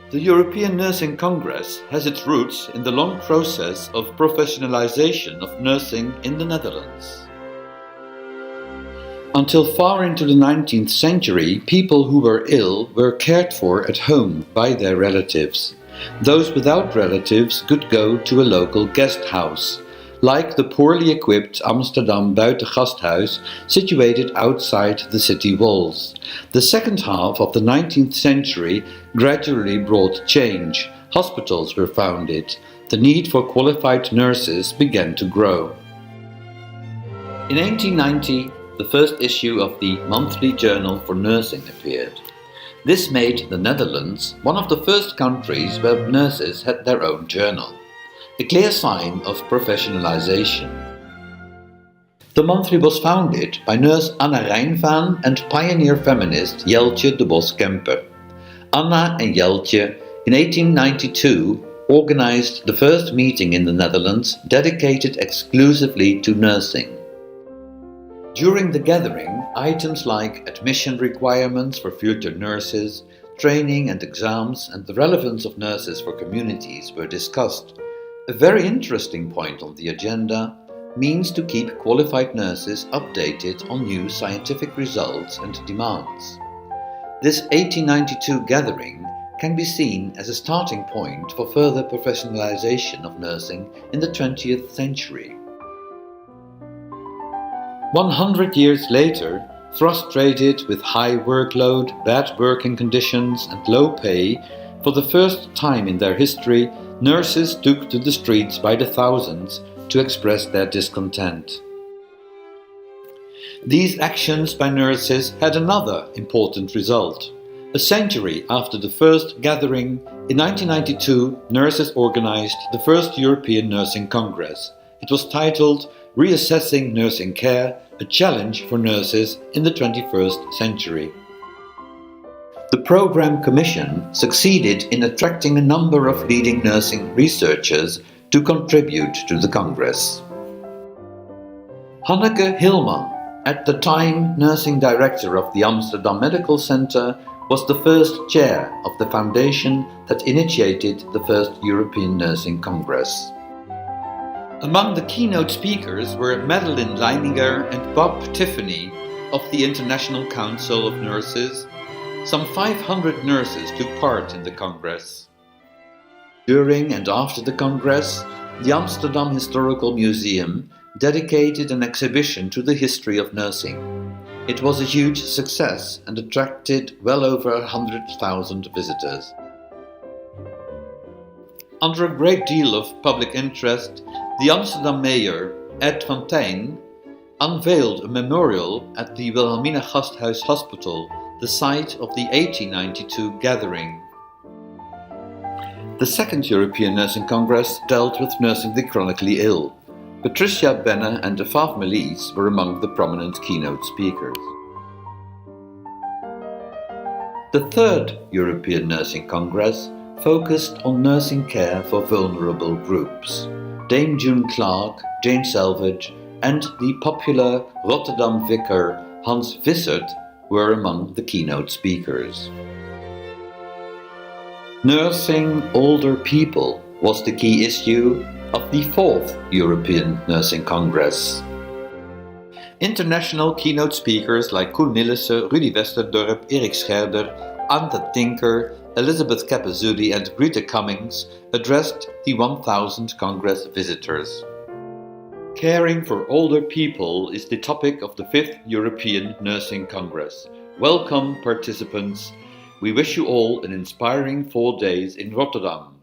The European Nursing Congress has its roots in the long process of professionalization of nursing in the Netherlands. Until far into the 19th century, people who were ill were cared for at home by their relatives. Those without relatives could go to a local guest house, like the poorly equipped Amsterdam Buitengasthuis situated outside the city walls. The second half of the 19th century gradually brought change. Hospitals were founded. The need for qualified nurses began to grow. In 1890, the first issue of the Monthly Journal for Nursing appeared. This made the Netherlands one of the first countries where nurses had their own journal, a clear sign of professionalization. The monthly was founded by nurse Anna Rijnvaan and pioneer feminist Jeltje de Bos-Kemper. Anna and Jeltje in 1892 organized the first meeting in the Netherlands dedicated exclusively to nursing. During the gathering, items like admission requirements for future nurses, training and exams, and the relevance of nurses for communities were discussed. A very interesting point on the agenda: means to keep qualified nurses updated on new scientific results and demands. This 1892 gathering can be seen as a starting point for further professionalization of nursing in the 20th century. 100 years later, frustrated with high workload, bad working conditions and low pay, for the first time in their history, nurses took to the streets by the thousands to express their discontent. These actions by nurses had another important result. A century after the first gathering, in 1992, nurses organized the first European Nursing Congress. It was titled Reassessing Nursing Care, a Challenge for Nurses in the 21st Century. The Programme Commission succeeded in attracting a number of leading nursing researchers to contribute to the Congress. Hanneke Hillman, at the time nursing director of the Amsterdam Medical Center, was the first chair of the foundation that initiated the first European Nursing Congress. Among the keynote speakers were Madeleine Leininger and Bob Tiffany of the International Council of Nurses. Some 500 nurses took part in the Congress. During and after the Congress, the Amsterdam Historical Museum dedicated an exhibition to the history of nursing. It was a huge success and attracted well over 100,000 visitors. Under a great deal of public interest, the Amsterdam mayor, Ed van Tijn, unveiled a memorial at the Wilhelmina Gasthuis Hospital, the site of the 1892 gathering. The Second European Nursing Congress dealt with nursing the chronically ill. Patricia Benne and Afaf Melis were among the prominent keynote speakers. The Third European Nursing Congress focused on nursing care for vulnerable groups. Dame June Clark, Jane Selvage, and the popular Rotterdam vicar Hans Vissert were among the keynote speakers. Nursing older people was the key issue of the Fourth European Nursing Congress. International keynote speakers like Koen Nillissen, Rudy Westerdorp, Erik Scherder, Anta Tinker, Elizabeth Capezudi and Greta Cummings addressed the 1,000 Congress visitors. Caring for older people is the topic of the 5th European Nursing Congress. Welcome, participants. We wish you all an inspiring 4 days in Rotterdam.